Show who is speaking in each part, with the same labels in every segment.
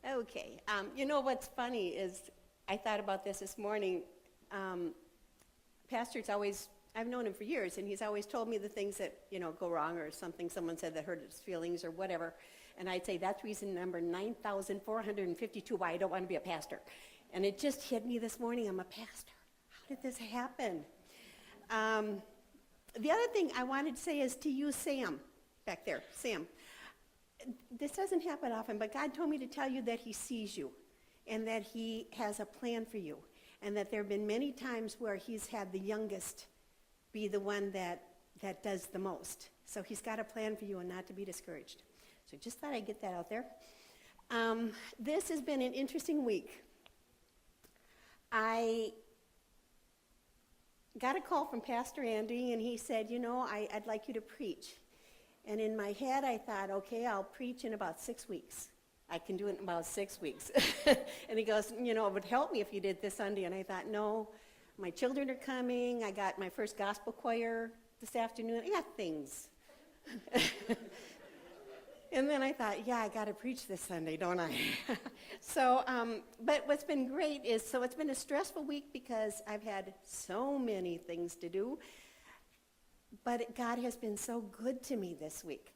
Speaker 1: Okay. You know what's funny is I thought about this morning. Pastor's always, I've known him for years, and he's always told me the things that, go wrong or something someone said that hurt his feelings or whatever. And I'd say that's reason number 9,452 why I don't want to be a pastor. And it just hit me this morning. I'm a pastor. How did this happen? The other thing I wanted to say is to you, Sam, back there, Sam. This doesn't happen often, but God told me to tell you that he sees you and that he has a plan for you, and that there have been many times where he's had the youngest be the one that does the most. So he's got a plan for you, and not to be discouraged. So just thought I'd get that out there. This has been an interesting week. I got a call from Pastor Andy, and he said, I'd like you to preach. And in my head, I thought, okay, I'll preach in about 6 weeks. I can do it in about 6 weeks. And he goes, it would help me if you did this Sunday. And I thought, no, my children are coming. I got my first gospel choir this afternoon. I got things. And then I thought, yeah, I got to preach this Sunday, don't I? So, but what's been great is, so it's been a stressful week because I've had so many things to do. But God has been so good to me this week.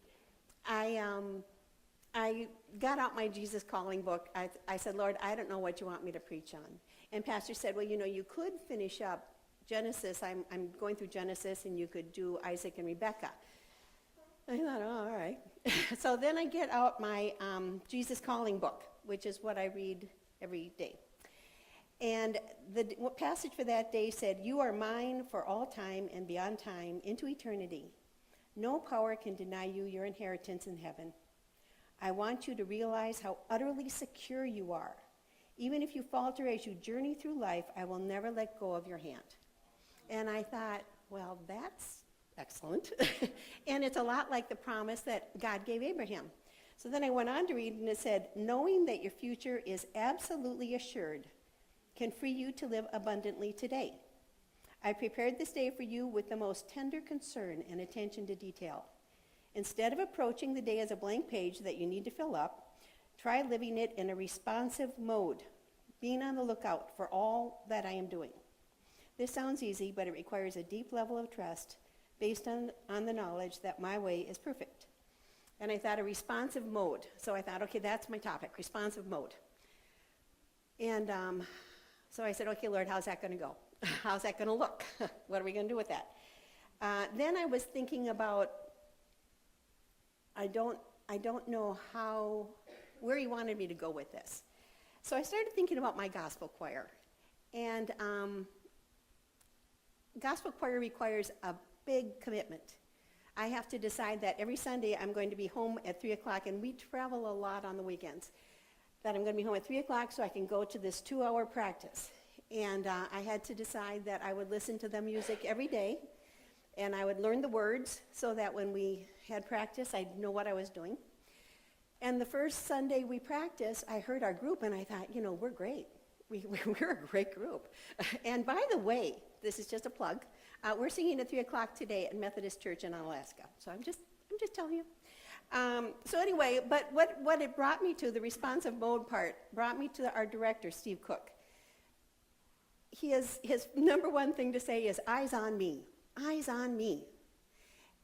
Speaker 1: I got out my Jesus Calling book. I said, Lord, I don't know what you want me to preach on. And Pastor said, well, you could finish up Genesis. I'm going through Genesis, and you could do Isaac and Rebecca. I thought, oh, all right. So then I get out my Jesus Calling book, which is what I read every day. And the passage for that day said, you are mine for all time and beyond time into eternity. No power can deny you your inheritance in heaven. I want you to realize how utterly secure you are. Even if you falter as you journey through life, I will never let go of your hand. And I thought, well, that's excellent. And it's a lot like the promise that God gave Abraham. So then I went on to read, and it said, knowing that your future is absolutely assured can free you to live abundantly today. I prepared this day for you with the most tender concern and attention to detail. Instead of approaching the day as a blank page that you need to fill up, try living it in a responsive mode, being on the lookout for all that I am doing. This sounds easy, but it requires a deep level of trust based on the knowledge that my way is perfect. And I thought a responsive mode. So I thought, okay, that's my topic, responsive mode. And so I said, okay, Lord, how's that going to go? How's that going to look? What are we going to do with that? Then I was thinking about, I don't know where he wanted me to go with this. So I started thinking about my gospel choir. And gospel choir requires a big commitment. I have to decide that every Sunday I'm going to be home at 3 o'clock, and we travel a lot on the weekends, that I'm going to be home at 3 o'clock so I can go to this 2-hour practice. And I had to decide that I would listen to the music every day, and I would learn the words so that when we had practice, I'd know what I was doing. And the first Sunday we practiced, I heard our group, and I thought, we're great. We're a great group. And by the way, this is just a plug, we're singing at 3 o'clock today at Methodist Church in Alaska. So I'm just telling you. So anyway, but what it brought me to, the responsive mode part, brought me to our director, Steve Cook. His number one thing to say is, eyes on me, eyes on me.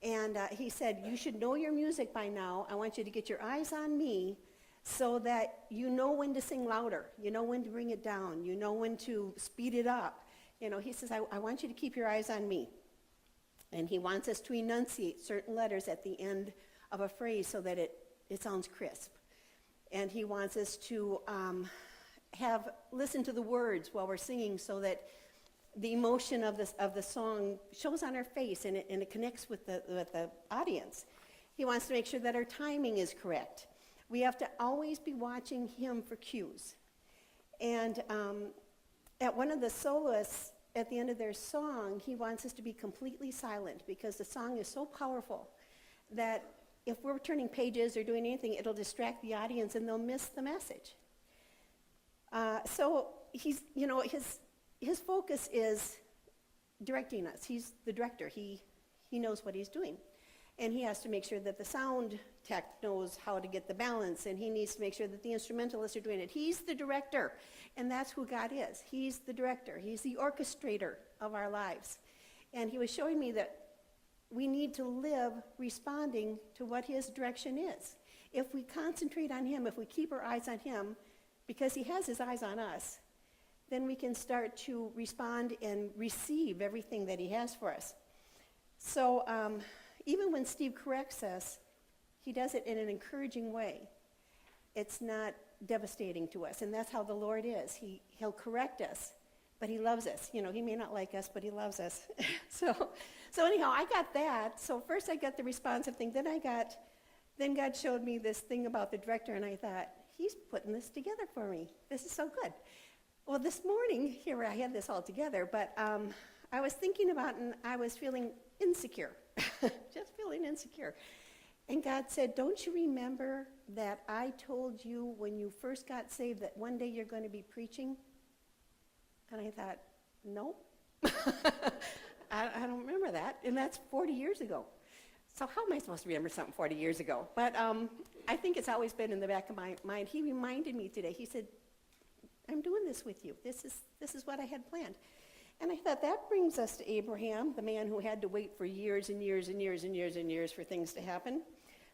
Speaker 1: And he said, you should know your music by now. I want you to get your eyes on me so that you know when to sing louder, you know when to bring it down, you know when to speed it up. He says, I want you to keep your eyes on me. And he wants us to enunciate certain letters at the end of a phrase so that it sounds crisp. And he wants us to listen to the words while we're singing so that the emotion of the song shows on our face and it connects with the audience. He wants to make sure that our timing is correct. We have to always be watching him for cues. And at one of the soloists, at the end of their song, he wants us to be completely silent because the song is so powerful that if we're turning pages or doing anything, it'll distract the audience and they'll miss the message. So he's, his focus is directing us. He's the director. He knows what he's doing. And he has to make sure that the sound tech knows how to get the balance, and he needs to make sure that the instrumentalists are doing it. He's the director, and that's who God is. He's the director. He's the orchestrator of our lives. And he was showing me that we need to live responding to what his direction is. If we concentrate on him, if we keep our eyes on him, because he has his eyes on us, then we can start to respond and receive everything that he has for us. So even when Steve corrects us, he does it in an encouraging way. It's not devastating to us, and that's how the Lord is. He'll correct us, but he loves us. You know, he may not like us, but he loves us. So anyhow, I got that. So first I got the responsive thing. Then God showed me this thing about the director, and I thought, he's putting this together for me. This is so good. Well, this morning, here I had this all together, but I was thinking about, and I was feeling insecure, just feeling insecure. And God said, don't you remember that I told you when you first got saved that one day you're going to be preaching? And I thought, no, I don't remember that. And that's 40 years ago. So how am I supposed to remember something 40 years ago? But I think it's always been in the back of my mind. He reminded me today. He said, I'm doing this with you. This is what I had planned. And I thought that brings us to Abraham, the man who had to wait for years and years and years and years and years for things to happen.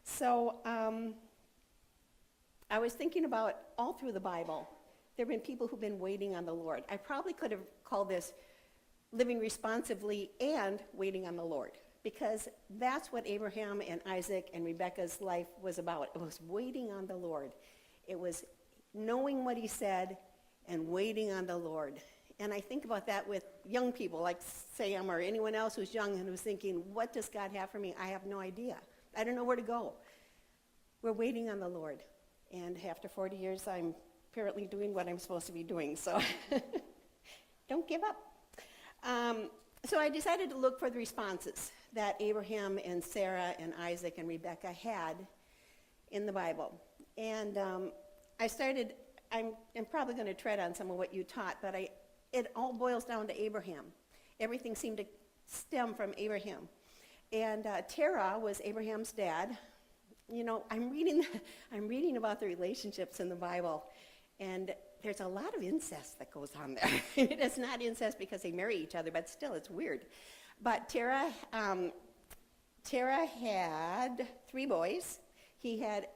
Speaker 1: So I was thinking about all through the Bible, there have been people who've been waiting on the Lord. I probably could have called this living responsively and waiting on the Lord, because that's what Abraham and Isaac and Rebekah's life was about. It was waiting on the Lord. It was knowing what he said and waiting on the Lord. And I think about that with young people like Sam or anyone else who's young and who's thinking, what does God have for me? I have no idea. I don't know where to go. We're waiting on the Lord. And after 40 years, I'm apparently doing what I'm supposed to be doing. So don't give up. So I decided to look for the responses that Abraham and Sarah and Isaac and Rebekah had in the Bible. And I'm probably going to tread on some of what you taught, but it all boils down to Abraham. Everything seemed to stem from Abraham. And Terah was Abraham's dad. You know, I'm reading about the relationships in the Bible, and there's a lot of incest that goes on there. It's not incest because they marry each other, but still, it's weird. But Terah had 3 boys. He had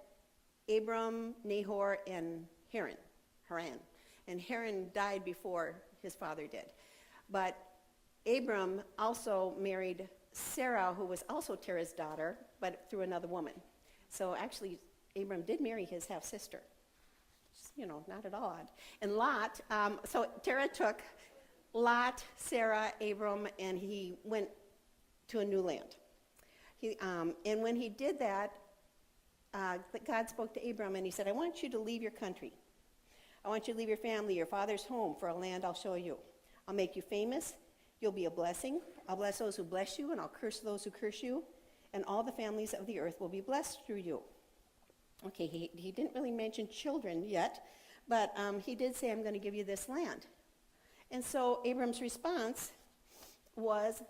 Speaker 1: Abram, Nahor, and Haran. And Haran died before his father did. But Abram also married Sarah, who was also Terah's daughter, but through another woman. So actually, Abram did marry his half-sister. You know, not at all odd. And Lot, so Terah took Lot, Sarah, Abram, and he went to a new land. And when he did that, God spoke to Abram, and he said, I want you to leave your country. I want you to leave your family, your father's home, for a land I'll show you. I'll make you famous. You'll be a blessing. I'll bless those who bless you, and I'll curse those who curse you. And all the families of the earth will be blessed through you. Okay, he didn't really mention children yet, but he did say, I'm going to give you this land. And so Abram's response was,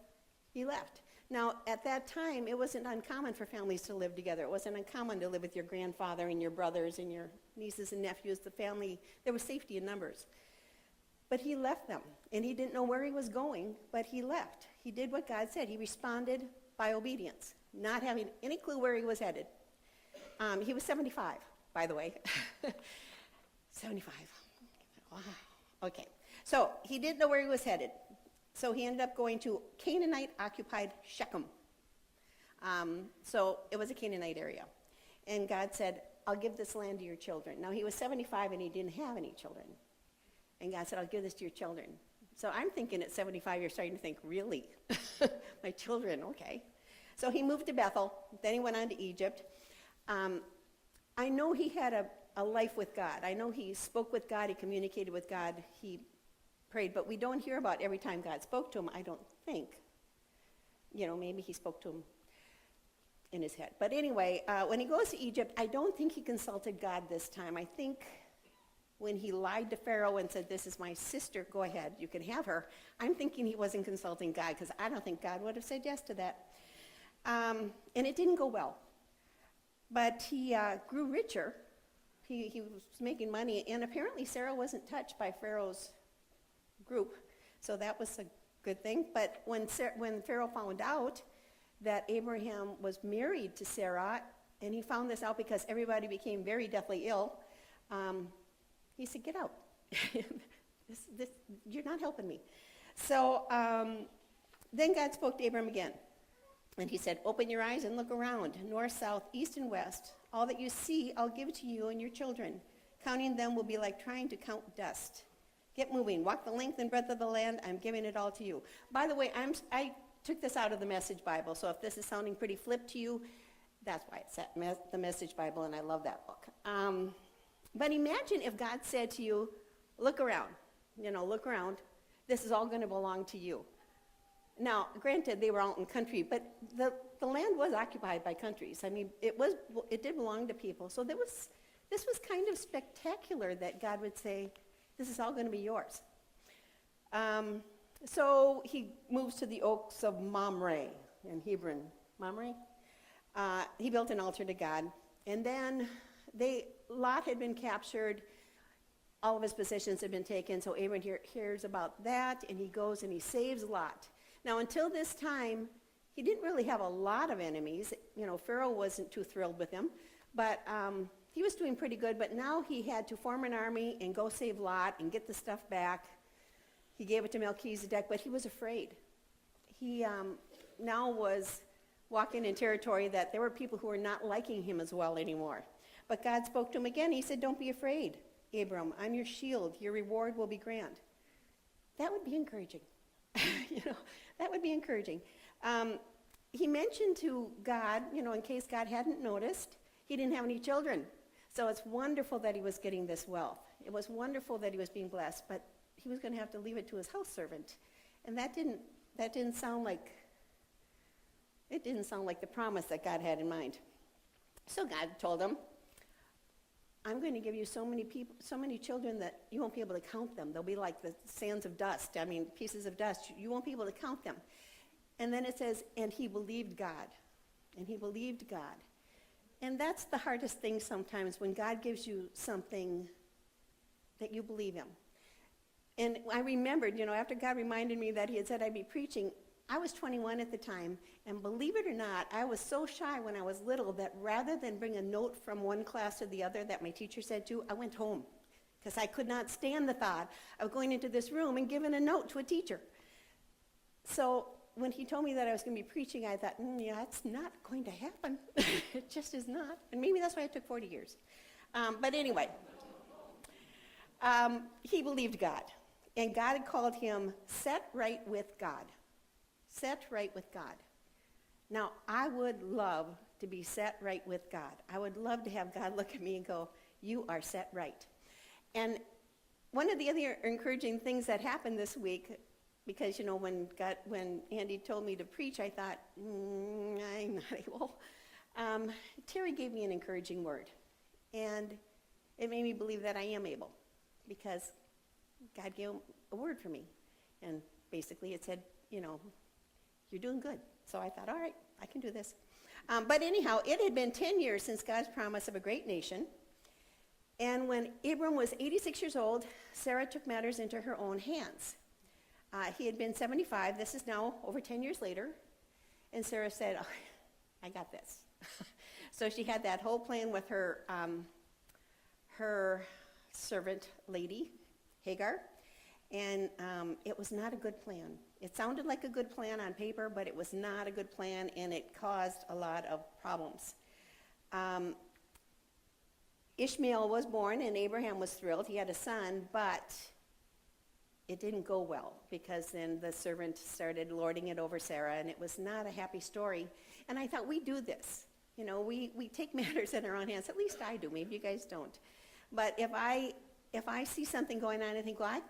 Speaker 1: he left. Now, at that time, it wasn't uncommon for families to live together. It wasn't uncommon to live with your grandfather and your brothers and your nieces and nephews, the family. There was safety in numbers. But he left them, and he didn't know where he was going, but he left. He did what God said. He responded by obedience, not having any clue where he was headed. He was 75, by the way. 75. Wow. Okay. So he didn't know where he was headed. So he ended up going to Canaanite-occupied Shechem. So it was a Canaanite area. And God said, I'll give this land to your children. Now, he was 75, and he didn't have any children. And God said, I'll give this to your children. So I'm thinking at 75, you're starting to think, really? My children, okay. So he moved to Bethel. Then he went on to Egypt. I know he had a life with God. I know he spoke with God. He communicated with God. He prayed. But we don't hear about every time God spoke to him, I don't think. You know, maybe he spoke to him in his head. But anyway, when he goes to Egypt, I don't think he consulted God this time. I think when he lied to Pharaoh and said, this is my sister, go ahead, you can have her, I'm thinking he wasn't consulting God, because I don't think God would have said yes to that. And it didn't go well. But he grew richer. He was making money, and apparently Sarah wasn't touched by Pharaoh's group, so that was a good thing. But when Pharaoh found out that Abraham was married to Sarah, and he found this out because everybody became very deathly ill, he said, "Get out. You're not helping me." So then God spoke to Abram again, and he said, "Open your eyes and look around, north, south, east, and west. All that you see, I'll give to you and your children. Counting them will be like trying to count dust. Get moving. Walk the length and breadth of the land. I'm giving it all to you." By the way, I took this out of the Message Bible, so if this is sounding pretty flip to you, that's why it's the Message Bible, and I love that book. But imagine if God said to you, "Look around. Look around. This is all going to belong to you." Now, granted, they were out in country, but the land was occupied by countries. I mean, it did belong to people. So this was kind of spectacular that God would say, "This is all going to be yours." So he moves to the oaks of Mamre in Hebron. Mamre? He built an altar to God. And then Lot had been captured. All of his possessions had been taken. So Abraham hears about that, and he goes and he saves Lot. Now, until this time, he didn't really have a lot of enemies. Pharaoh wasn't too thrilled with him, but he was doing pretty good. But now he had to form an army and go save Lot and get the stuff back. He gave it to Melchizedek, but he was afraid. He now was walking in territory that there were people who were not liking him as well anymore. But God spoke to him again. He said, "Don't be afraid, Abram. I'm your shield. Your reward will be grand." That would be encouraging. That would be encouraging. He mentioned to God, in case God hadn't noticed, he didn't have any children. So it's wonderful that he was getting this wealth. It was wonderful that he was being blessed, but he was going to have to leave it to his house servant. And that didn't sound like the promise that God had in mind. So God told him, "I'm going to give you so many children that you won't be able to count them. They'll be like the sands of dust. Pieces of dust. You won't be able to count them." And then it says, "And he believed God." And he believed God. And that's the hardest thing sometimes, when God gives you something that you believe him. And I remembered, after God reminded me that he had said I'd be preaching, I was 21 at the time, and believe it or not, I was so shy when I was little that rather than bring a note from one class to the other that my teacher said to, I went home, because I could not stand the thought of going into this room and giving a note to a teacher. So when he told me that I was going to be preaching, I thought, yeah, it's not going to happen. It just is not. And maybe that's why it took 40 years. But anyway, he believed God. And God had called him set right with God. Set right with God. Now, I would love to be set right with God. I would love to have God look at me and go, "You are set right." And one of the other encouraging things that happened this week, because, when Andy told me to preach, I thought, I'm not able. Terry gave me an encouraging word. And it made me believe that I am able, because God gave a word for me. And basically it said, you're doing good. So I thought, all right, I can do this. But anyhow, it had been 10 years since God's promise of a great nation. And when Abram was 86 years old, Sarah took matters into her own hands. He had been 75. This is now over 10 years later. And Sarah said, "Oh, I got this." So she had that whole plan with her servant lady, Hagar. And it was not a good plan. It sounded like a good plan on paper, but it was not a good plan, and it caused a lot of problems. Ishmael was born, and Abraham was thrilled. He had a son, but it didn't go well, because then the servant started lording it over Sarah, and it was not a happy story. And I thought, we do this. We take matters in our own hands. At least I do. Maybe you guys don't. But if I see something going on, I think, well,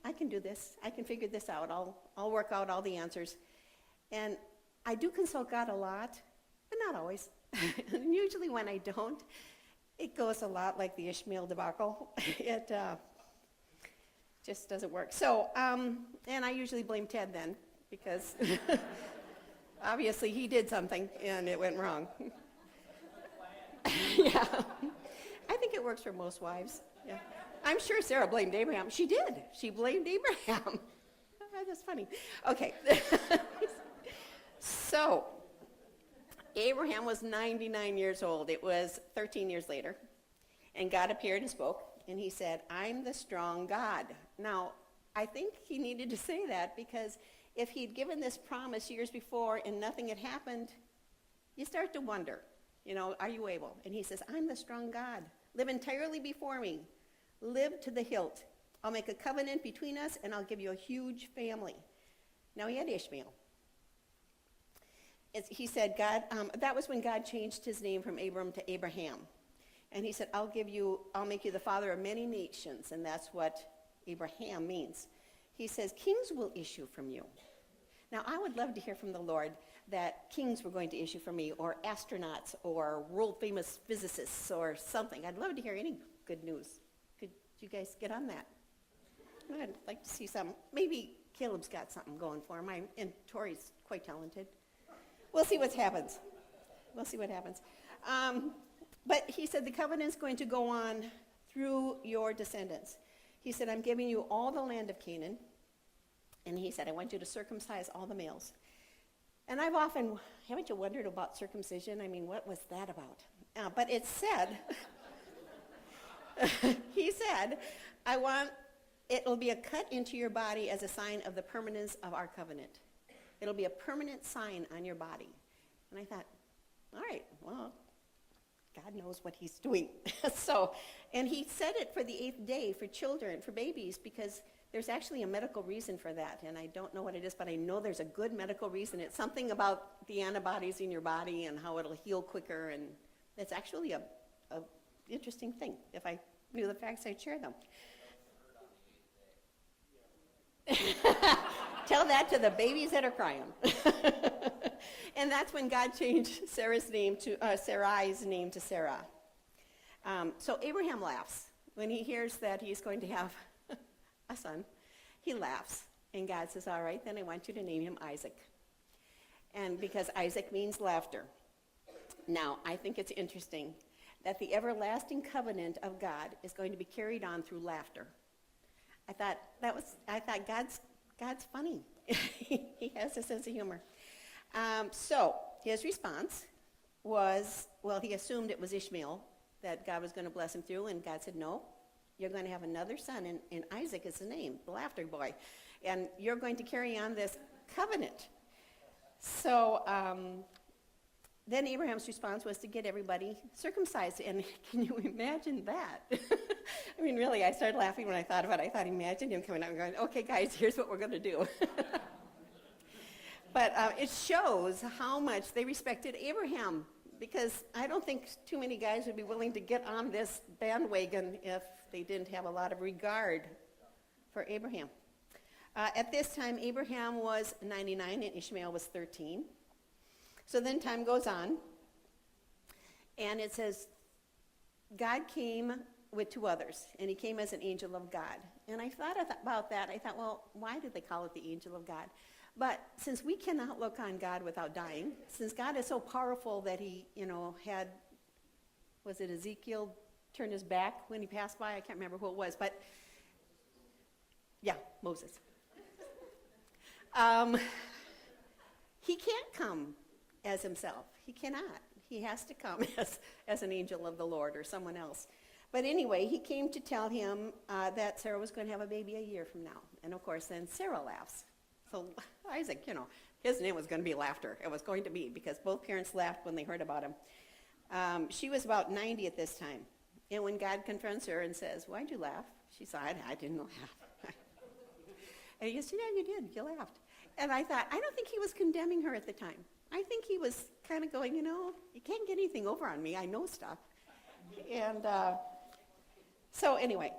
Speaker 1: I can do this. I can figure this out. I'll work out all the answers. And I do consult God a lot, but not always. And usually when I don't, it goes a lot like the Ishmael debacle. It just doesn't work. So, and I usually blame Ted then, because Obviously, he did something, and it went wrong. Yeah. I think it works for most wives. Yeah. I'm sure Sarah blamed Abraham. She did. She blamed Abraham. That's funny. Okay. So, Abraham was 99 years old. It was 13 years later. And God appeared and spoke, and he said, I'm the strong God. Now, I think he needed to say that because if he'd given this promise years before and nothing had happened, you start to wonder, are you able? And he says, I'm the strong God. Live entirely before me. Live to the hilt. I'll make a covenant between us, and I'll give you a huge family. Now, he had Ishmael. He said, that was when God changed his name from Abram to Abraham. And he said, I'll make you the father of many nations, and that's what Abraham means. He says, kings will issue from you. Now, I would love to hear from the Lord that kings were going to issue from me, or astronauts, or world-famous physicists, or something. I'd love to hear any good news. Could you guys get on that? I'd like to see some. Maybe Caleb's got something going for him, and Tori's quite talented. We'll see what happens. But he said the covenant's going to go on through your descendants. He said, I'm giving you all the land of Canaan. And he said, I want you to circumcise all the males. And haven't you wondered about circumcision? I mean, what was that about? But it said, he said, it'll be a cut into your body as a sign of the permanence of our covenant. It'll be a permanent sign on your body. And I thought, all right, well, God knows what he's doing. And he said it for the 8th day for children, for babies, because there's actually a medical reason for that. And I don't know what it is, but I know there's a good medical reason. It's something about the antibodies in your body and how it'll heal quicker. And it's actually a interesting thing. If I knew the facts, I'd share them. Tell that to the babies that are crying. And that's when God changed Sarai's name to Sarah. So Abraham laughs. When he hears that he's going to have a son, he laughs. And God says, all right, then I want you to name him Isaac. And because Isaac means laughter. Now, I think it's interesting that the everlasting covenant of God is going to be carried on through laughter. I thought God's funny. He has a sense of humor. So his response was, he assumed it was Ishmael that God was going to bless him through, and God said, no, you're going to have another son, and Isaac is the name, the laughter boy, and you're going to carry on this covenant. So then Abraham's response was to get everybody circumcised, and can you imagine that? I mean, really, I started laughing when I thought about it. I thought, imagine him coming out and going, okay, guys, here's what we're going to do. But it shows how much they respected Abraham, because I don't think too many guys would be willing to get on this bandwagon if they didn't have a lot of regard for Abraham. At this time, Abraham was 99 and Ishmael was 13. So then time goes on, and it says, God came with 2 others, and he came as an angel of God. And I thought about that. I thought, well, why did they call it the angel of God? But since we cannot look on God without dying, since God is so powerful that he, had, was it Ezekiel turn his back when he passed by? I can't remember who it was, but yeah, Moses. He can't come as himself. He cannot. He has to come as an angel of the Lord or someone else. But anyway, he came to tell him that Sarah was going to have a baby a year from now. And of course, then Sarah laughs. So Isaac, his name was going to be Laughter. It was going to be, because both parents laughed when they heard about him. She was about 90 at this time. And when God confronts her and says, why'd you laugh? She said, I didn't laugh. And he goes, yeah, you did. You laughed. And I thought, I don't think he was condemning her at the time. I think he was kind of going, you can't get anything over on me. I know stuff. And so anyway,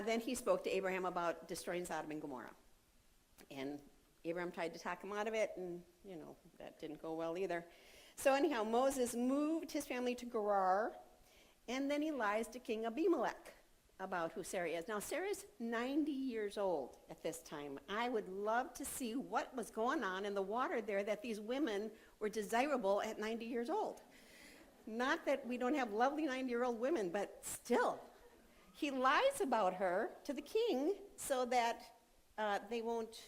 Speaker 1: then he spoke to Abraham about destroying Sodom and Gomorrah. And Abraham tried to talk him out of it, and, that didn't go well either. So anyhow, Moses moved his family to Gerar, and then he lies to King Abimelech. about who Sarah is. Now, Sarah's 90 years old at this time. I would love to see what was going on in the water there that these women were desirable at 90 years old. Not that we don't have lovely 90-year-old women, but still. He lies about her to the king so that they won't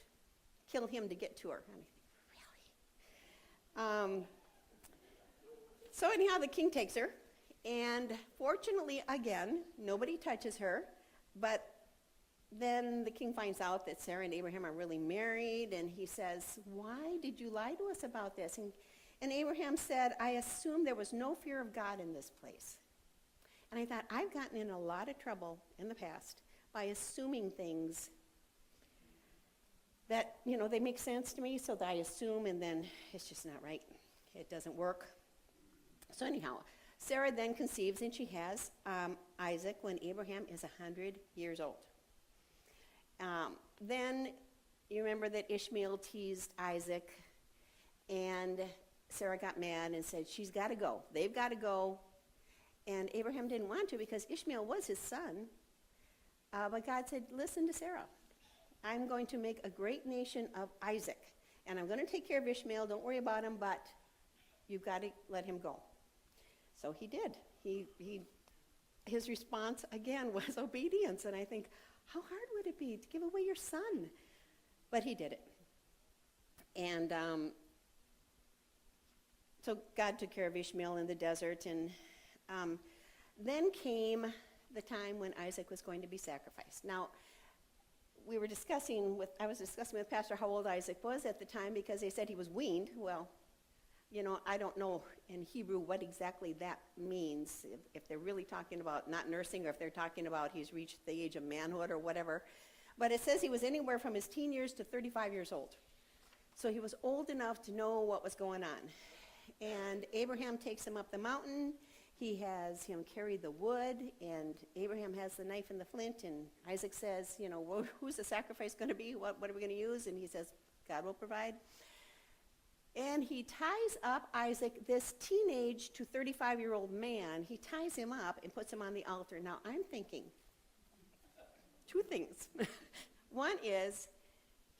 Speaker 1: kill him to get to her. And I think, really? So anyhow, the king takes her. And fortunately, again, nobody touches her, but then the king finds out that Sarah and Abraham are really married, and he says, why did you lie to us about this? And Abraham said, I assumed there was no fear of God in this place. And I thought, I've gotten in a lot of trouble in the past by assuming things that, they make sense to me, so that I assume, and then it's just not right. It doesn't work. So anyhow, Sarah then conceives, and she has Isaac when Abraham is 100 years old. Then you remember that Ishmael teased Isaac, and Sarah got mad and said, she's got to go. They've got to go. And Abraham didn't want to because Ishmael was his son. But God said, listen to Sarah. I'm going to make a great nation of Isaac, and I'm going to take care of Ishmael. Don't worry about him, but you've got to let him go. So he did. His response, again, was obedience. And I think, how hard would it be to give away your son? But he did it. And so God took care of Ishmael in the desert. And then came the time when Isaac was going to be sacrificed. Now, I was discussing with Pastor how old Isaac was at the time because they said he was weaned. Well, I don't know in Hebrew what exactly that means, if they're really talking about not nursing or if they're talking about he's reached the age of manhood or whatever. But it says he was anywhere from his teen years to 35 years old. So he was old enough to know what was going on. And Abraham takes him up the mountain. He has him carry the wood, and Abraham has the knife and the flint, and Isaac says, well, who's the sacrifice going to be? What are we going to use? And he says, God will provide. And he ties up Isaac, this teenage to 35-year-old man. He ties him up and puts him on the altar. Now, I'm thinking two things. One is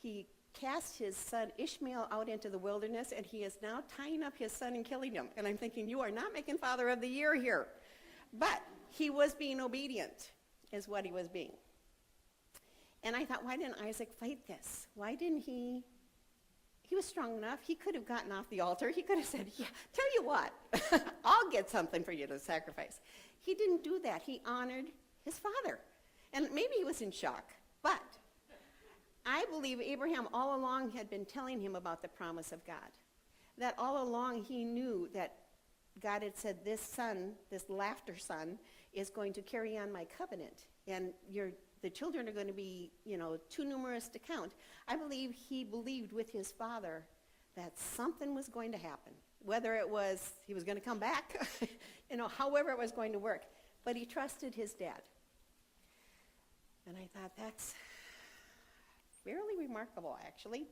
Speaker 1: he cast his son Ishmael out into the wilderness, and he is now tying up his son and killing him. And I'm thinking, you are not making Father of the Year here. But he was being obedient, is what he was being. And I thought, why didn't Isaac fight this? Why didn't he? He was strong enough. He could have gotten off the altar. He could have said, yeah, tell you what, I'll get something for you to sacrifice. He didn't do that. He honored his father. And maybe he was in shock, but I believe Abraham all along had been telling him about the promise of God. That all along he knew that God had said, this son, this laughter son, is going to carry on my covenant. And the children are going to be, too numerous to count. I believe he believed with his father that something was going to happen. Whether it was he was going to come back, however it was going to work. But he trusted his dad. And I thought, that's fairly remarkable, actually.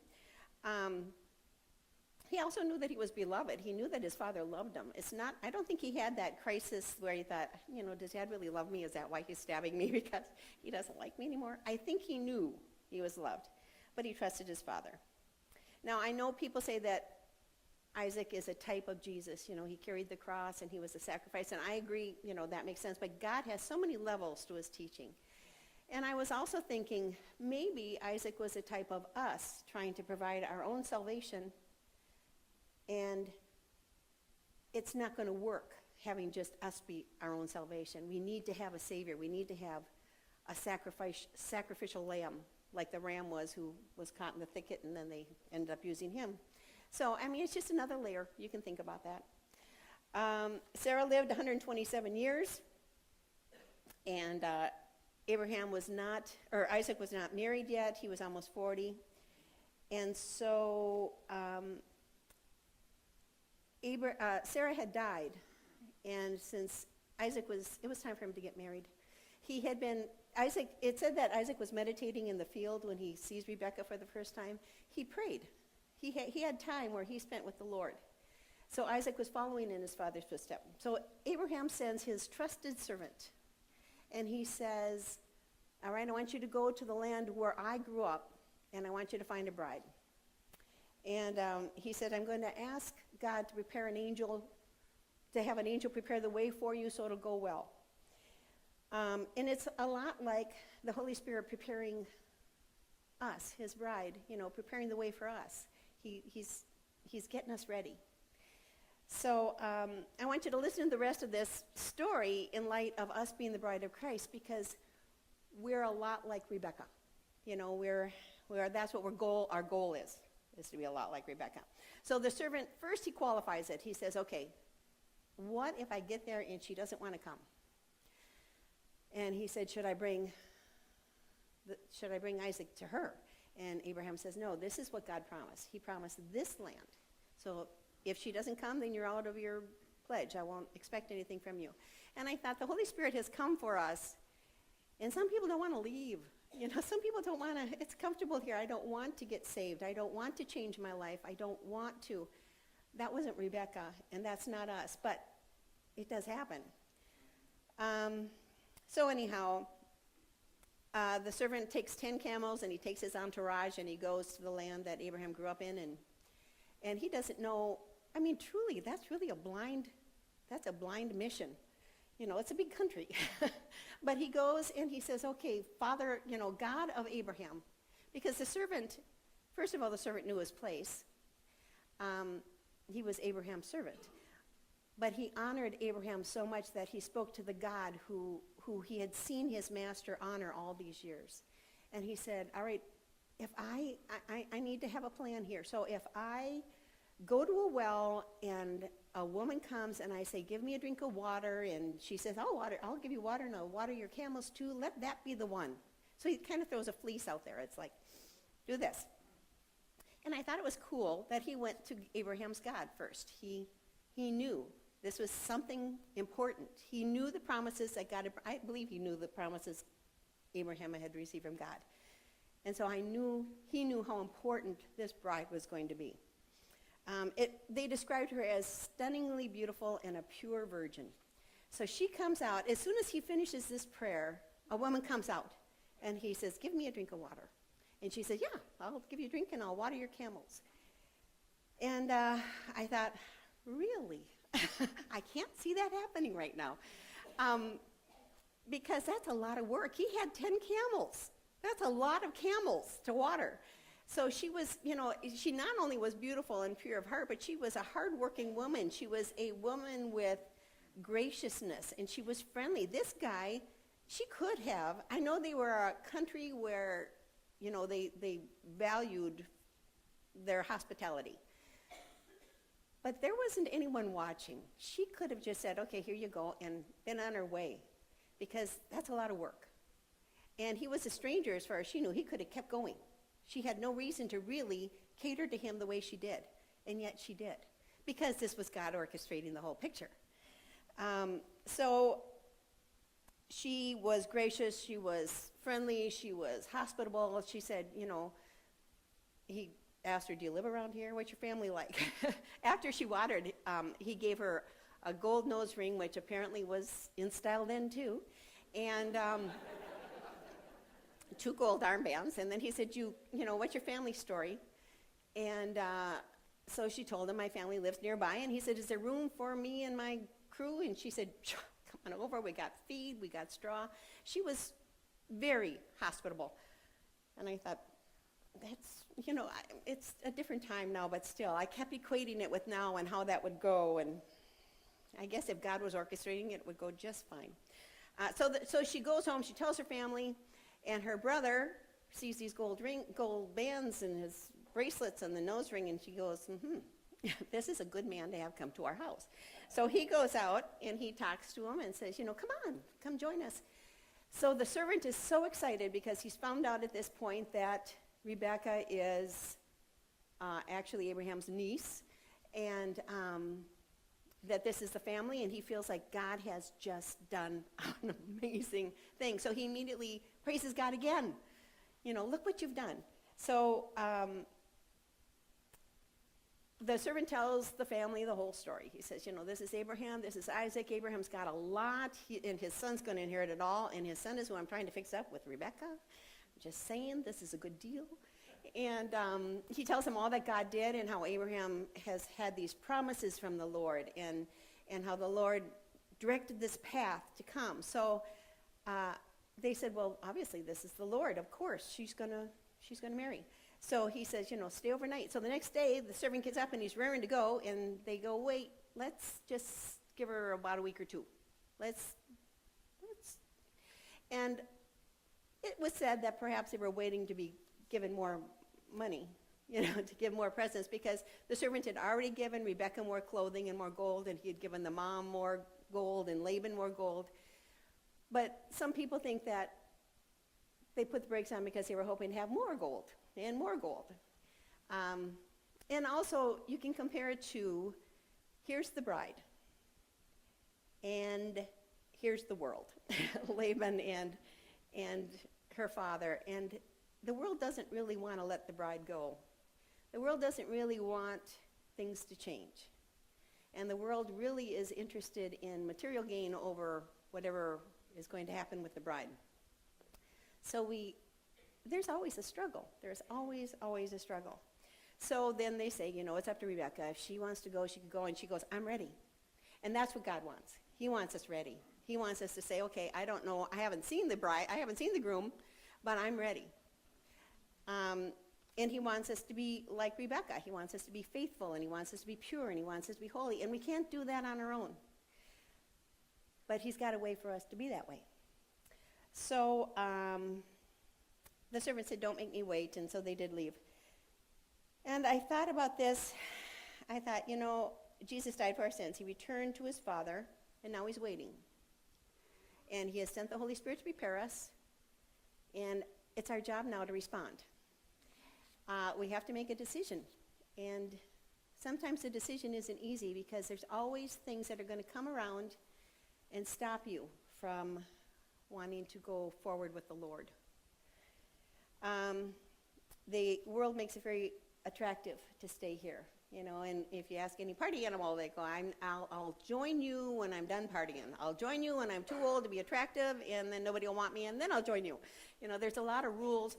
Speaker 1: He also knew that he was beloved. He knew that his father loved him. I don't think he had that crisis where he thought, does dad really love me? Is that why he's stabbing me because he doesn't like me anymore? I think he knew he was loved, but he trusted his father. Now, I know people say that Isaac is a type of Jesus. He carried the cross and he was a sacrifice, and I agree, that makes sense, but God has so many levels to his teaching. And I was also thinking, maybe Isaac was a type of us trying to provide our own salvation, and it's not going to work having just us be our own salvation. We need to have a Savior. We need to have a sacrificial lamb, like the ram was who was caught in the thicket, and then they ended up using him. So, it's just another layer. You can think about that. Sarah lived 127 years, and Isaac was not married yet. He was almost 40. And so Sarah had died, and since it was time for him to get married. It said that Isaac was meditating in the field when he sees Rebekah for the first time. He prayed. He had time where he spent with the Lord. So Isaac was following in his father's footsteps. So Abraham sends his trusted servant, And he says, all right, I want you to go to the land where I grew up, and I want you to find a bride. And he said, I'm going to ask God to prepare an angel, to have an angel prepare the way for you so it'll go well. And it's a lot like the Holy Spirit preparing us, his bride, preparing the way for us. He's getting us ready. So I want you to listen to the rest of this story in light of us being the bride of Christ, because we're a lot like Rebecca. That's what our goal is to be a lot like Rebecca. So the servant, first he qualifies it. He says, okay, what if I get there and she doesn't want to come? And he said, should I bring Isaac to her? And Abraham says, no, this is what God promised. He promised this land. So if she doesn't come, then you're out of your pledge. I won't expect anything from you. And I thought the Holy Spirit has come for us. And some people don't want to leave. Some people don't want to. It's comfortable here. I don't want to get saved. I don't want to change my life. I don't want to. That wasn't Rebecca, and that's not us. But it does happen. So anyhow, the servant takes 10 camels, and he takes his entourage, and he goes to the land that Abraham grew up in, and he doesn't know. I mean, truly, that's a blind mission. It's a big country. But he goes and he says, okay, Father, God of Abraham, because the servant, first of all, the servant knew his place. He was Abraham's servant. But he honored Abraham so much that he spoke to the God who he had seen his master honor all these years. And he said, all right, if I need to have a plan here. So if I go to a well and a woman comes and I say, give me a drink of water, and she says, I'll give you water, and I'll water your camels too, let that be the one. So he kind of throws a fleece out there. It's like, do this. And I thought it was cool that he went to Abraham's God first. He knew this was something important. He knew the promises that God, I believe he knew the promises Abraham had received from God. And so he knew how important this bride was going to be. They described her as stunningly beautiful and a pure virgin. So she comes out. As soon as he finishes this prayer, a woman comes out, and he says, give me a drink of water. And she said, yeah, I'll give you a drink, and I'll water your camels. And I thought, really? I can't see that happening right now. Because that's a lot of work. He had 10 camels. That's a lot of camels to water. So she was, she not only was beautiful and pure of heart, but she was a hardworking woman. She was a woman with graciousness, and she was friendly. This guy, she could have. I know they were a country where, they valued their hospitality. But there wasn't anyone watching. She could have just said, okay, here you go, and been on her way, because that's a lot of work. And he was a stranger as far as she knew. He could have kept going. She had no reason to really cater to him the way she did, and yet she did, because this was God orchestrating the whole picture. So she was gracious, she was friendly, she was hospitable. She said, he asked her, do you live around here? What's your family like? After she watered, he gave her a gold nose ring, which apparently was in style then too, and 2 gold armbands. And then he said, what's your family story? And so she told him, my family lives nearby. And he said, is there room for me and my crew? And she said, come on over. We got feed, we got straw. She was very hospitable. And I thought, that's, it's a different time now, but still, I kept equating it with now and how that would go. And I guess if God was orchestrating it, it would go just fine. So she goes home, she tells her family, and her brother sees these gold bands and his bracelets and the nose ring, and she goes, this is a good man to have come to our house. So he goes out, and he talks to him and says, come join us. So the servant is so excited because he's found out at this point that Rebecca is actually Abraham's niece, and that this is the family, and he feels like God has just done an amazing thing. So he immediately praises God again. Look what you've done. So the servant tells the family the whole story. He says, this is Abraham, this is Isaac. Abraham's got a lot, and his son's going to inherit it all, and his son is who I'm trying to fix up with Rebecca. I'm just saying, this is a good deal. And he tells him all that God did and how Abraham has had these promises from the Lord and how the Lord directed this path to come. So they said, well, obviously this is the Lord. Of course, she's gonna marry. So he says, stay overnight. So the next day, the servant gets up and he's raring to go, and they go, wait, let's just give her about a week or two. And it was said that perhaps they were waiting to be given more money, to give more presents, because the servant had already given Rebecca more clothing and more gold, and he had given the mom more gold and Laban more gold. But some people think that they put the brakes on because they were hoping to have more gold and more gold. And also, you can compare it to, here's the bride, and here's the world, Laban and her father. And the world doesn't really want to let the bride go. The world doesn't really want things to change. And the world really is interested in material gain over whatever is going to happen with the bride. So there's always a struggle. There's always a struggle. So then they say, it's up to Rebecca. If she wants to go, she can go. And she goes, I'm ready. And that's what God wants. He wants us ready. He wants us to say, okay, I don't know, I haven't seen the bride, I haven't seen the groom, but I'm ready. And he wants us to be like Rebecca. He wants us to be faithful, and he wants us to be pure, and he wants us to be holy. And we can't do that on our own. But he's got a way for us to be that way. So the servant said, don't make me wait, and so they did leave. And I thought about this. I thought, Jesus died for our sins. He returned to his Father, and now he's waiting. And he has sent the Holy Spirit to prepare us, and it's our job now to respond. We have to make a decision, and sometimes the decision isn't easy because there's always things that are going to come around and stop you from wanting to go forward with the Lord. The world makes it very attractive to stay here, and if you ask any party animal, they go, I'll join you when I'm done partying. I'll join you when I'm too old to be attractive, and then nobody will want me, and then I'll join you. There's a lot of rules.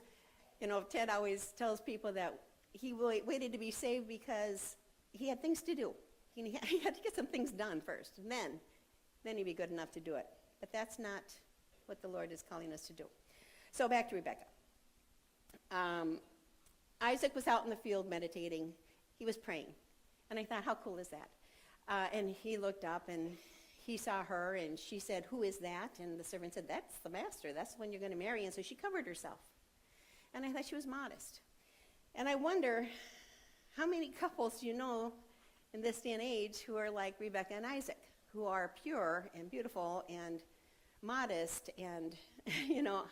Speaker 1: Ted always tells people that he waited to be saved because he had things to do. He had to get some things done first, and then he'd be good enough to do it. But that's not what the Lord is calling us to do. So back to Rebecca. Isaac was out in the field meditating. He was praying. And I thought, how cool is that? And he looked up, and he saw her, and she said, who is that? And the servant said, that's the master. That's the one you're going to marry. And so she covered herself. And I thought she was modest. And I wonder, how many couples do you know in this day and age who are like Rebecca and Isaac, who are pure and beautiful and modest and,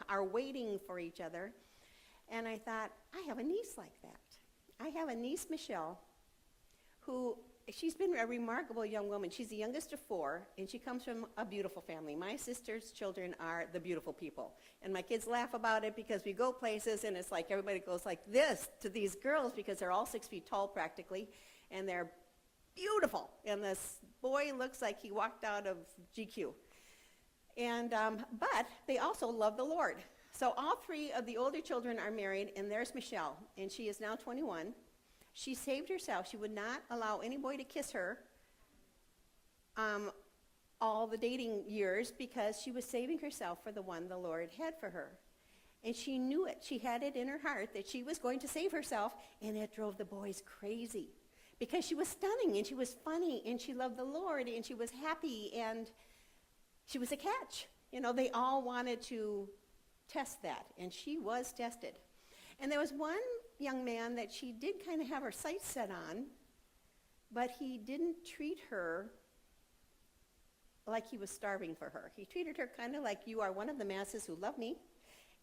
Speaker 1: are waiting for each other? And I thought, I have a niece like that. I have a niece, Michelle, who, she's been a remarkable young woman. She's the youngest of 4, and she comes from a beautiful family. My sister's children are the beautiful people. And my kids laugh about it because we go places, and it's like everybody goes like this to these girls because they're all 6 feet tall practically, and they're beautiful. And this boy looks like he walked out of GQ. And but they also love the Lord. So all 3 of the older children are married, and there's Michelle, and she is now 21. She saved herself. She would not allow any boy to kiss her all the dating years because she was saving herself for the one the Lord had for her. And she knew it. She had it in her heart that she was going to save herself, and it drove the boys crazy because she was stunning, and she was funny, and she loved the Lord, and she was happy, and she was a catch. They all wanted to test that, and she was tested. And there was one young man that she did kind of have her sights set on, but he didn't treat her like he was starving for her. He treated her kind of like, you are one of the masses who love me,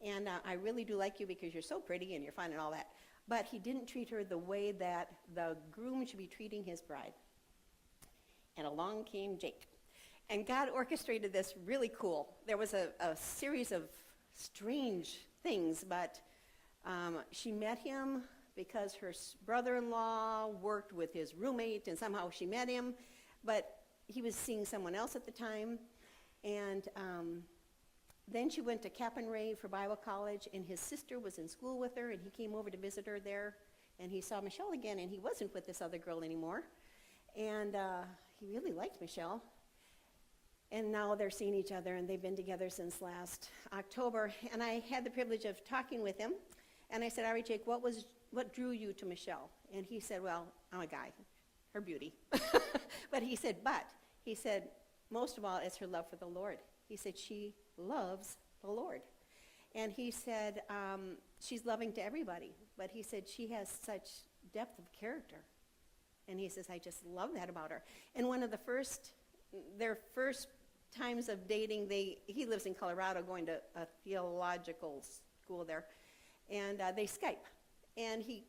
Speaker 1: and I really do like you because you're so pretty and you're fun and all that. But he didn't treat her the way that the groom should be treating his bride. And along came Jake. And God orchestrated this really cool. There was a series of strange things, but she met him because her brother-in-law worked with his roommate, and somehow she met him, but he was seeing someone else at the time. And then she went to Cap and Ray for Bible college, and his sister was in school with her, and he came over to visit her there, and he saw Michelle again, and he wasn't with this other girl anymore. And he really liked Michelle. And now they're seeing each other, and they've been together since last October. And I had the privilege of talking with him, and I said, Ari Jake, what drew you to Michelle? And he said, well, I'm a guy, her beauty. But he said, most of all, it's her love for the Lord. He said, she loves the Lord. And he said, she's loving to everybody. But he said, she has such depth of character. And he says, I just love that about her. And one of their first times of dating, he lives in Colorado going to a theological school there. And they Skype. And he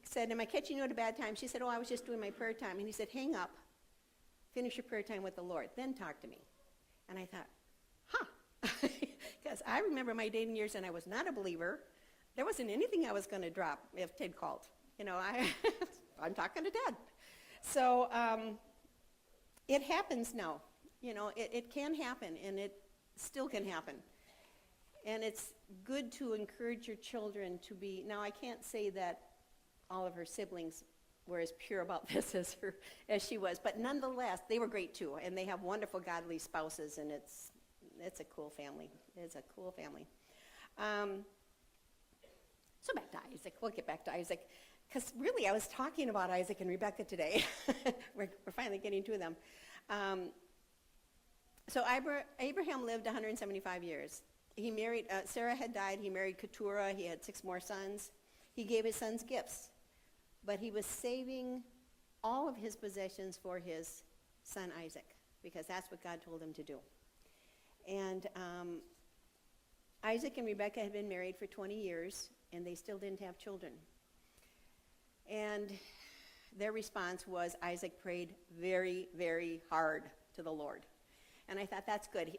Speaker 1: said, am I catching you at a bad time? She said, I was just doing my prayer time. And he said, hang up. Finish your prayer time with the Lord. Then talk to me. And I thought, because I remember my dating years, and I was not a believer. There wasn't anything I was going to drop if Ted called. I'm talking to Ted. So it happens now. It can happen, and it still can happen. And it's good to encourage your children to be. Now, I can't say that all of her siblings were as pure about this as she was, but nonetheless, they were great too, and they have wonderful, godly spouses, and it's a cool family. It's a cool family. So back to Isaac. We'll get back to Isaac, because really, I was talking about Isaac and Rebecca today. we're finally getting to them. So Abraham lived 175 years. He married, Sarah had died, he married Keturah, he had 6 more sons. He gave his sons gifts, but he was saving all of his possessions for his son Isaac, because that's what God told him to do. And Isaac and Rebecca had been married for 20 years, and they still didn't have children. And their response was Isaac prayed very, very hard to the Lord. And I thought, that's good.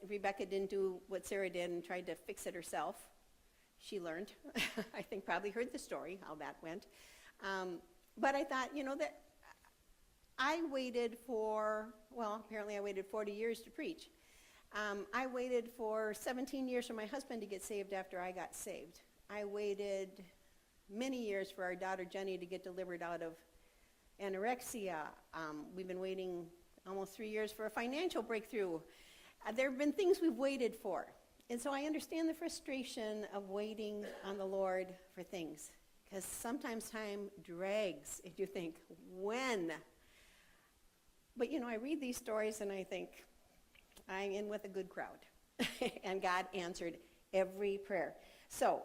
Speaker 1: Rebecca didn't do what Sarah did and tried to fix it herself. She learned. I think probably heard the story, how that went. But I thought, that I waited apparently I waited 40 years to preach. I waited for 17 years for my husband to get saved after I got saved. I waited many years for our daughter Jenny to get delivered out of anorexia. We've been waiting almost 3 years for a financial breakthrough. There have been things we've waited for. And so I understand the frustration of waiting on the Lord for things, because sometimes time drags and you think, when? But I read these stories and I think, I'm in with a good crowd. And God answered every prayer. So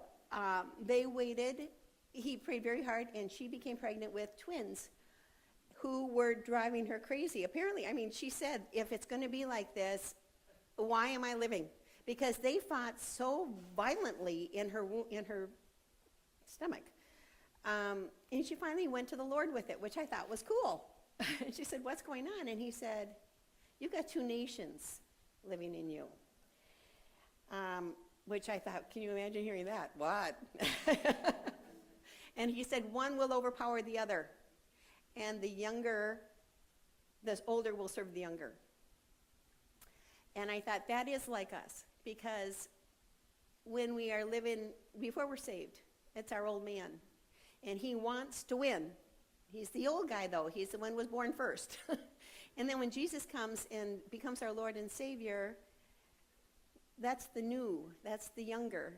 Speaker 1: they waited. He prayed very hard, and she became pregnant with twins who were driving her crazy. Apparently, she said, if it's going to be like this, why am I living? Because they fought so violently in her stomach. And she finally went to the Lord with it, which I thought was cool. And she said, what's going on? And he said, you've got 2 nations living in you. Which I thought, can you imagine hearing that? What? And he said, one will overpower the other. And the older will serve the younger. And I thought, that is like us. Because when we are living, before we're saved, it's our old man. And he wants to win. He's the old guy, though. He's the one who was born first. And then when Jesus comes and becomes our Lord and Savior, that's the new, that's the younger.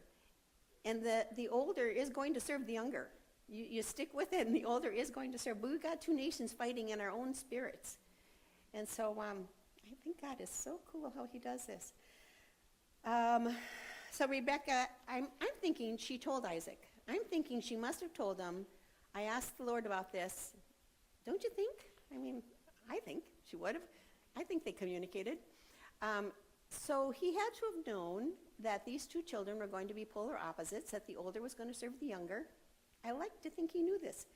Speaker 1: And the older is going to serve the younger. You stick with it, and the older is going to serve. But we've got 2 nations fighting in our own spirits. And so I think God is so cool how he does this. So Rebecca, I'm thinking she told Isaac. I'm thinking she must have told him, I asked the Lord about this. Don't you think? I think she would have. I think they communicated. So he had to have known that these 2 children were going to be polar opposites, that the older was going to serve the younger. I like to think he knew this.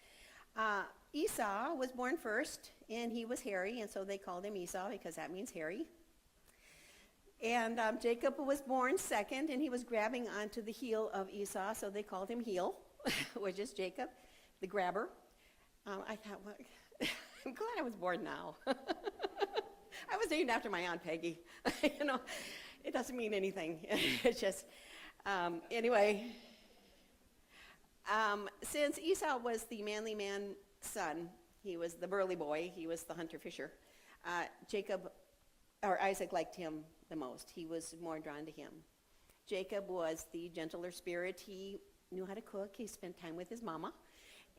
Speaker 1: Esau was born first, and he was hairy, and so they called him Esau because that means hairy. And Jacob was born second, and he was grabbing onto the heel of Esau, so they called him Heel, which is Jacob. the grabber. I thought, well, I'm glad I was born now. I was named after my Aunt Peggy. It doesn't mean anything. It's just, anyway. Since Esau was the manly man son, he was the burly boy, he was the hunter-fisher, Isaac liked him the most. He was more drawn to him. Jacob was the gentler spirit. He knew how to cook. He spent time with his mama.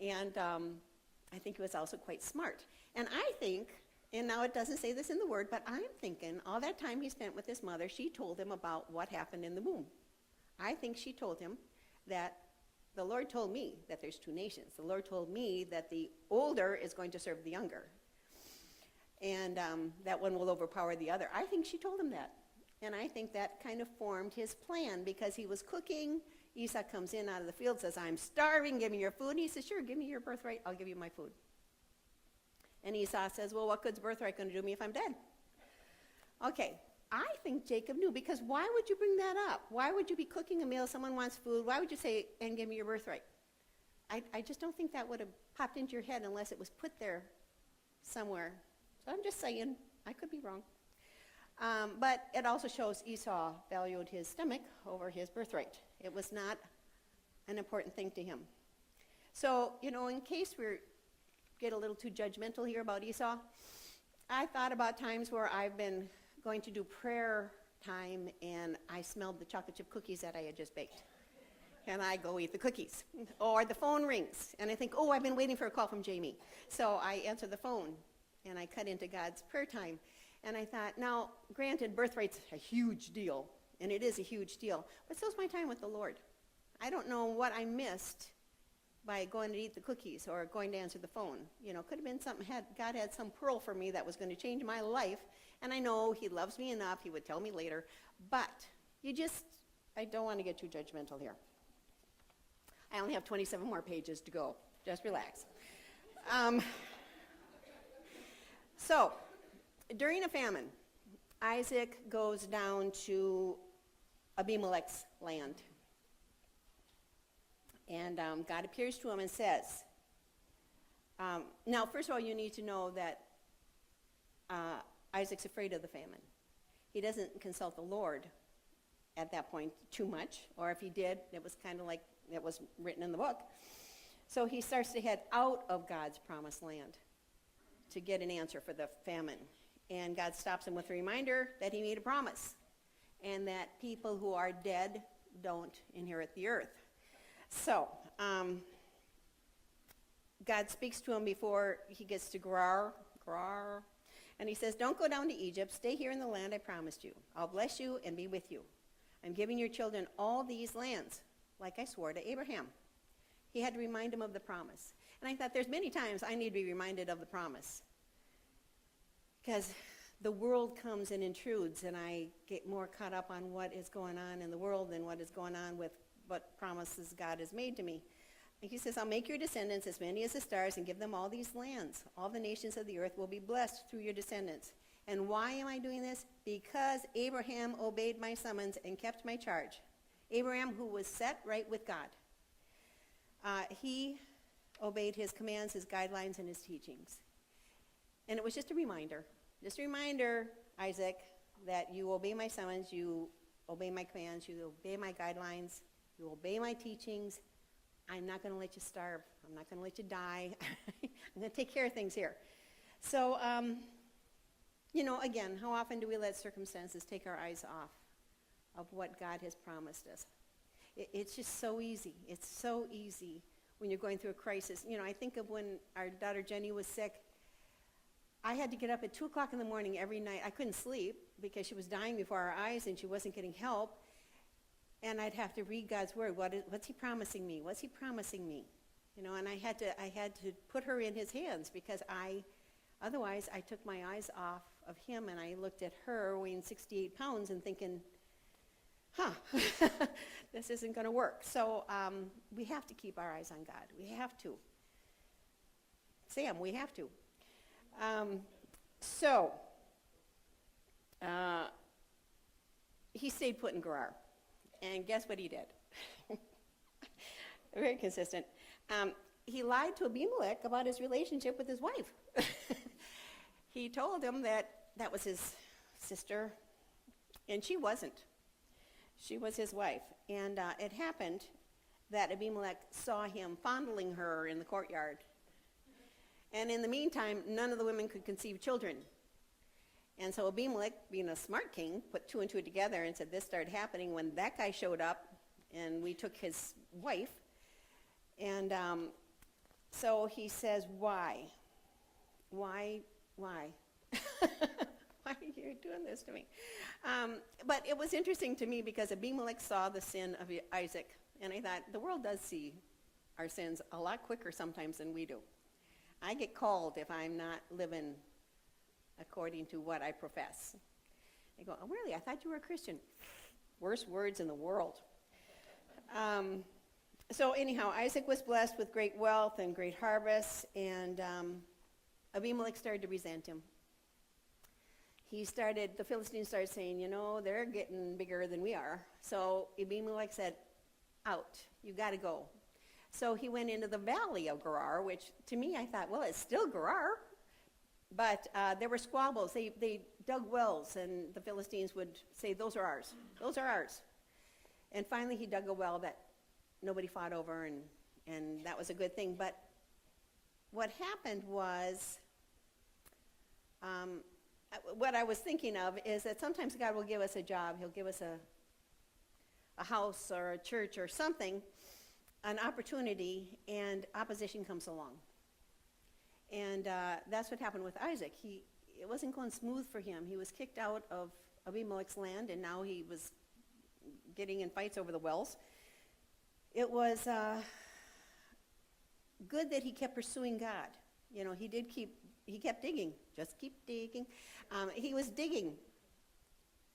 Speaker 1: And I think he was also quite smart. And I think, and now it doesn't say this in the word, but I'm thinking all that time he spent with his mother, she told him about what happened in the womb. I think she told him that the Lord told me that there's two nations. The Lord told me that the older is going to serve the younger. And that one will overpower the other. I think she told him that. And I think that kind of formed his plan because he was cooking. Esau comes in out of the field, says, I'm starving, give me your food. And he says, sure, give me your birthright, I'll give you my food. And Esau says, well, what good's birthright going to do me if I'm dead? Okay, I think Jacob knew, because why would you bring that up? Why would you be cooking a meal, someone wants food, why would you say, and give me your birthright? I just don't think that would have popped into your head unless it was put there somewhere. So I'm just saying, I could be wrong. But it also shows Esau valued his stomach over his birthright. It was not an important thing to him. So, in case we get a little too judgmental here about Esau, I thought about times where I've been going to do prayer time and I smelled the chocolate chip cookies that I had just baked. And I go eat the cookies. Or the phone rings and I think, oh, I've been waiting for a call from Jamie. So I answer the phone and I cut into God's prayer time. And I thought, now, granted, birthright's a huge deal, and it is a huge deal, but so's my time with the Lord. I don't know what I missed by going to eat the cookies or going to answer the phone. Could have been something, God had some pearl for me that was going to change my life, and I know he loves me enough, he would tell me later, but I don't want to get too judgmental here. I only have 27 more pages to go. Just relax. So, during a famine, Isaac goes down to Abimelech's land. And God appears to him and says, now, first of all, you need to know that Isaac's afraid of the famine. He doesn't consult the Lord at that point too much, or if he did, it was kind of like it was written in the book. So he starts to head out of God's promised land to get an answer for the famine. And God stops him with a reminder that he made a promise and that people who are dead don't inherit the earth. So, God speaks to him before he gets to Gerar, and he says, don't go down to Egypt. Stay here in the land I promised you. I'll bless you and be with you. I'm giving your children all these lands, like I swore to Abraham. He had to remind him of the promise. And I thought there's many times I need to be reminded of the promise. Because the world comes and intrudes, and I get more caught up on what is going on in the world than what is going on with what promises God has made to me. And he says, I'll make your descendants as many as the stars and give them all these lands. All the nations of the earth will be blessed through your descendants. And why am I doing this? Because Abraham obeyed my summons and kept my charge. Abraham, who was set right with God. He obeyed his commands, his guidelines, and his teachings. And it was just a reminder, Isaac, that you obey my summons, you obey my commands, you obey my guidelines, you obey my teachings. I'm not going to let you starve. I'm not going to let you die. I'm going to take care of things here. So, again, how often do we let circumstances take our eyes off of what God has promised us? It's just so easy. It's so easy when you're going through a crisis. I think of when our daughter Jenny was sick. I had to get up at 2 o'clock in the morning every night. I couldn't sleep because she was dying before our eyes and she wasn't getting help. And I'd have to read God's word. What's he promising me? What's he promising me? And I had to put her in his hands because otherwise I took my eyes off of him and I looked at her weighing 68 pounds and thinking, this isn't going to work. So we have to keep our eyes on God. We have to. Sam, we have to. He stayed put in Gerar. And guess what he did? Very consistent. he lied to Abimelech about his relationship with his wife. He told him that that was his sister, and she wasn't. She was his wife. And it happened that Abimelech saw him fondling her in the courtyard. And in the meantime, none of the women could conceive children. And so Abimelech, being a smart king, put two and two together and said this started happening when that guy showed up and we took his wife. And so he says, why? Why? Why are you doing this to me? But it was interesting to me because Abimelech saw the sin of Isaac. And I thought, the world does see our sins a lot quicker sometimes than we do. I get called if I'm not living according to what I profess. They go, oh, really? I thought you were a Christian. Worst words in the world. So anyhow, Isaac was blessed with great wealth and great harvests, and Abimelech started to resent him. The Philistines started saying, they're getting bigger than we are. So Abimelech said, out, you got to go. So he went into the valley of Gerar, which to me I thought, well, it's still Gerar. But there were squabbles. They dug wells, and the Philistines would say, those are ours. Those are ours. And finally he dug a well that nobody fought over, and that was a good thing. But what happened was, what I was thinking of is that sometimes God will give us a job. He'll give us a house or a church or something, an opportunity, and opposition comes along. And that's what happened with Isaac. It wasn't going smooth for him. He was kicked out of Abimelech's land, and now he was getting in fights over the wells. It was good that he kept pursuing God. He kept digging. Just keep digging. He was digging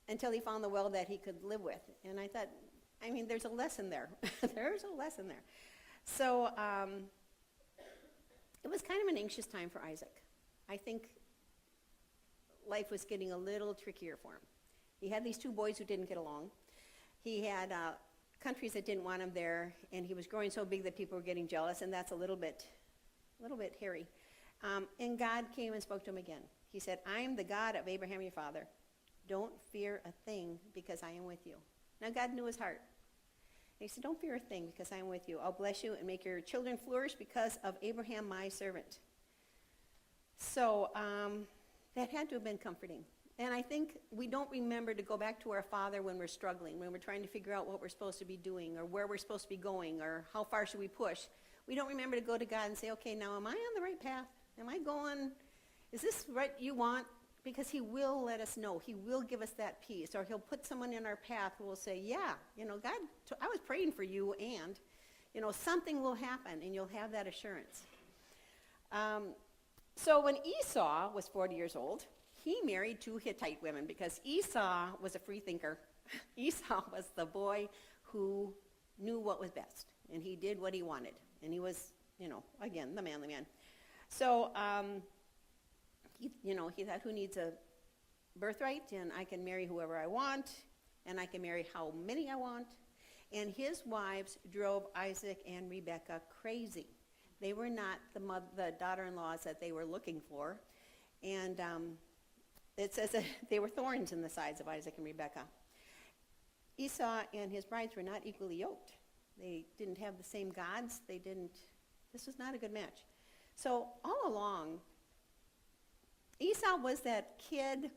Speaker 1: until he found the well that he could live with. And I thought, there's a lesson there. There's a lesson there. So it was kind of an anxious time for Isaac. I think life was getting a little trickier for him. He had these two boys who didn't get along. He had countries that didn't want him there, and he was growing so big that people were getting jealous, and that's a little bit hairy. And God came and spoke to him again. He said, I'm the God of Abraham your father. Don't fear a thing because I am with you. Now God knew his heart. And he said, don't fear a thing because I am with you. I'll bless you and make your children flourish because of Abraham my servant. So that had to have been comforting. And I think we don't remember to go back to our Father when we're struggling, when we're trying to figure out what we're supposed to be doing or where we're supposed to be going or how far should we push. We don't remember to go to God and say, okay, now am I on the right path? Am I going, is this what you want? Because he will let us know. He will give us that peace. Or he'll put someone in our path who will say, yeah, God, I was praying for you, and, something will happen, and you'll have that assurance. So when Esau was 40 years old, he married two Hittite women because Esau was a free thinker. Esau was the boy who knew what was best, and he did what he wanted. And he was, again, the manly man. So, he thought, who needs a birthright? And I can marry whoever I want, and I can marry how many I want. And his wives drove Isaac and Rebekah crazy. They were not the daughter-in-laws that they were looking for. And it says that they were thorns in the sides of Isaac and Rebekah. Esau and his brides were not equally yoked. They didn't have the same gods. This was not a good match. So all along, Esau was that kid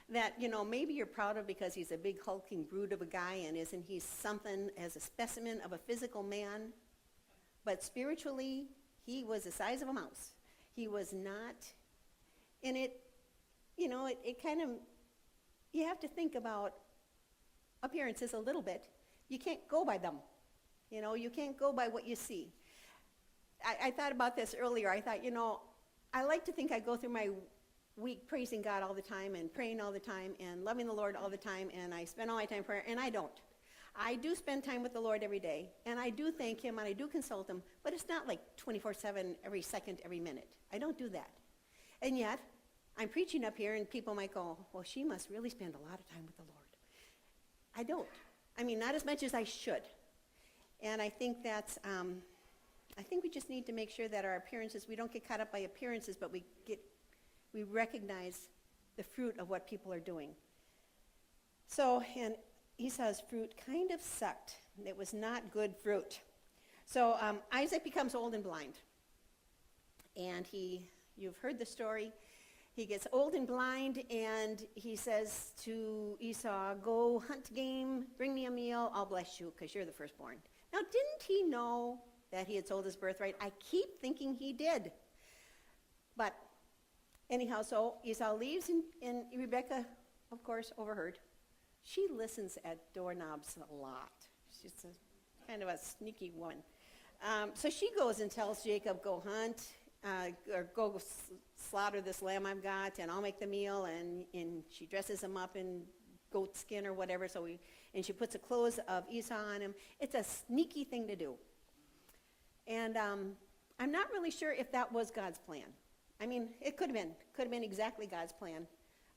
Speaker 1: that, maybe you're proud of because he's a big hulking brute of a guy, and isn't he something as a specimen of a physical man? But spiritually, he was the size of a mouse. He was not, and it kind of, you have to think about appearances a little bit. You can't go by them. You can't go by what you see. I thought about this earlier. I thought, I like to think I go through my week praising God all the time and praying all the time and loving the Lord all the time, and I spend all my time in prayer, and I don't. I do spend time with the Lord every day, and I do thank him, and I do consult him, but it's not like 24/7, every second, every minute. I don't do that. And yet, I'm preaching up here, and people might go, well, she must really spend a lot of time with the Lord. I don't. Not as much as I should. And I think that's I think we just need to make sure that our appearances, we don't get caught up by appearances, but we recognize the fruit of what people are doing. So, and Esau's fruit kind of sucked. It was not good fruit. So Isaac becomes old and blind. And you've heard the story. He gets old and blind, and he says to Esau, go hunt game, bring me a meal, I'll bless you, because you're the firstborn. Now, didn't he know that he had sold his birthright? I keep thinking he did. But anyhow, so Esau leaves, and Rebekah, of course, overheard. She listens at doorknobs a lot. She's kind of a sneaky woman. So she goes and tells Jacob, go hunt, or go slaughter this lamb I've got, and I'll make the meal, and she dresses him up in goat skin or whatever, and she puts the clothes of Esau on him. It's a sneaky thing to do. And I'm not really sure if that was God's plan. I mean, it could have been exactly God's plan.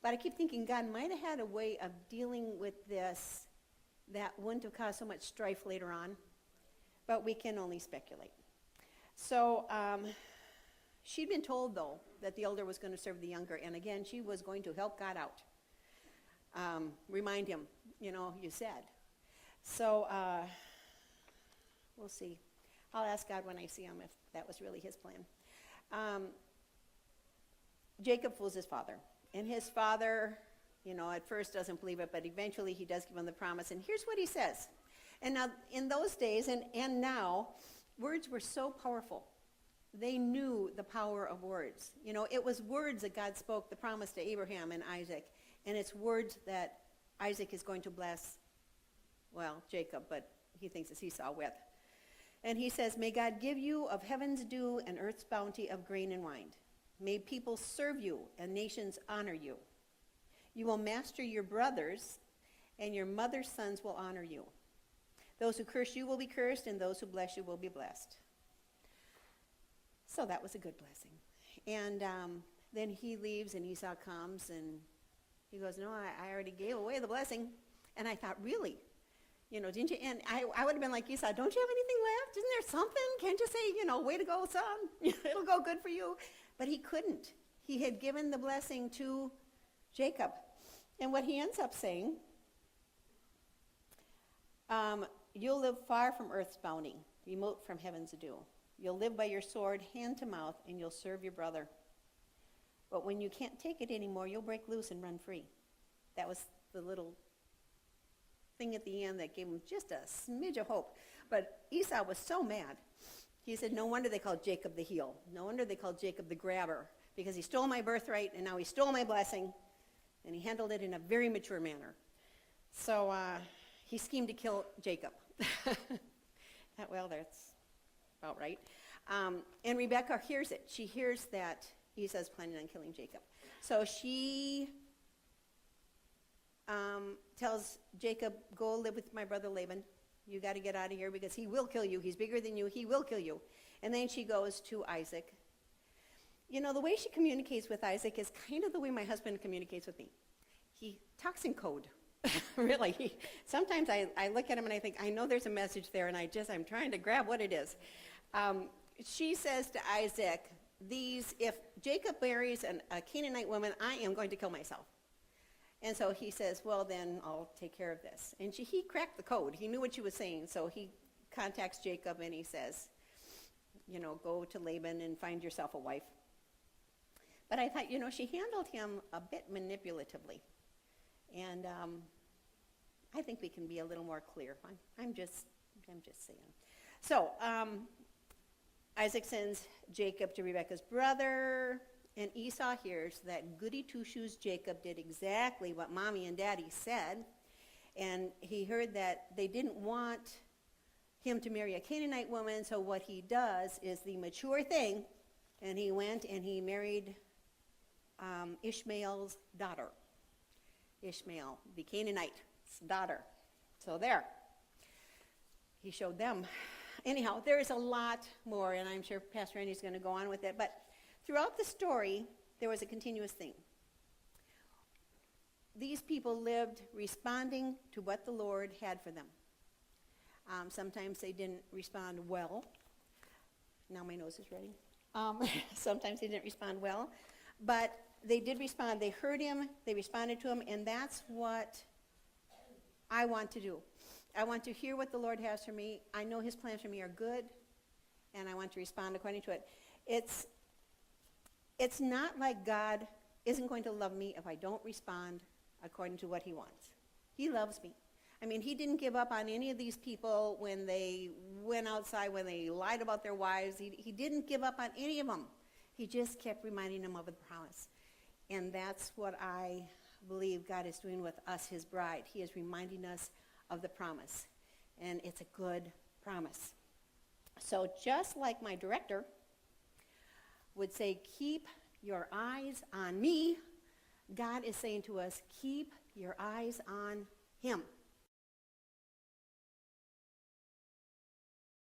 Speaker 1: But I keep thinking God might have had a way of dealing with this that wouldn't have caused so much strife later on. But we can only speculate. So she'd been told, though, that the elder was going to serve the younger. And again, she was going to help God out. Remind him, you said. So we'll see. I'll ask God when I see him if that was really his plan. Jacob fools his father. And his father, at first doesn't believe it, but eventually he does give him the promise. And here's what he says. And now, in those days and now, words were so powerful. They knew the power of words. It was words that God spoke, the promise to Abraham and Isaac. And it's words that Isaac is going to bless, Jacob, but he thinks it's Esau with. And he says, may God give you of heaven's dew and earth's bounty of grain and wine. May people serve you and nations honor you. You will master your brothers, and your mother's sons will honor you. Those who curse you will be cursed, and those who bless you will be blessed. So that was a good blessing. And then he leaves, and Esau comes, and he goes, no, I already gave away the blessing. And I thought, really? Didn't you? And I would have been like Esau, don't you have anything left? Isn't there something? Can't you say, way to go, son? It'll go good for you. But he couldn't. He had given the blessing to Jacob. And what he ends up saying, you'll live far from earth's bounty, remote from heaven's dew. You'll live by your sword, hand to mouth, and you'll serve your brother. But when you can't take it anymore, you'll break loose and run free. That was the little thing at the end that gave him just a smidge of hope. But Esau was so mad. He said, no wonder they called Jacob the heel. No wonder they called Jacob the grabber, because he stole my birthright, and now he stole my blessing, and he handled it in a very mature manner. So he schemed to kill Jacob. Well, that's about right. And Rebekah hears it. She hears that Esau's planning on killing Jacob. So she tells Jacob, go live with my brother Laban. You got to get out of here because he will kill you. He's bigger than you. He will kill you. And then she goes to Isaac. The way she communicates with Isaac is kind of the way my husband communicates with me. He talks in code. Really. Sometimes I look at him and I think, I know there's a message there, and I'm trying to grab what it is. She says to Isaac, if Jacob marries a Canaanite woman, I am going to kill myself. And so he says, well, then I'll take care of this. And he cracked the code. He knew what she was saying. So he contacts Jacob and he says, go to Laban and find yourself a wife. But I thought, she handled him a bit manipulatively. And I think we can be a little more clear. I'm just saying. So Isaac sends Jacob to Rebekah's brother. And Esau hears that goody two-shoes Jacob did exactly what Mommy and Daddy said. And he heard that they didn't want him to marry a Canaanite woman, so what he does is the mature thing, and he went and he married Ishmael's daughter. Ishmael, the Canaanite's daughter. So there. He showed them. Anyhow, there is a lot more, and I'm sure Pastor Randy's going to go on with it, but throughout the story, there was a continuous theme. These people lived responding to what the Lord had for them. Sometimes they didn't respond well. Now my nose is ready. Sometimes they didn't respond well, but they did respond. They heard him, they responded to him, and that's what I want to do. I want to hear what the Lord has for me. I know his plans for me are good, and I want to respond according to it. It's not like God isn't going to love me if I don't respond according to what he wants. He loves me. I mean, he didn't give up on any of these people when they went outside, when they lied about their wives. He didn't give up on any of them. He just kept reminding them of the promise. And that's what I believe God is doing with us, his bride. He is reminding us of the promise. And it's a good promise. So just like my director would say, keep your eyes on me, God is saying to us, keep your eyes on him.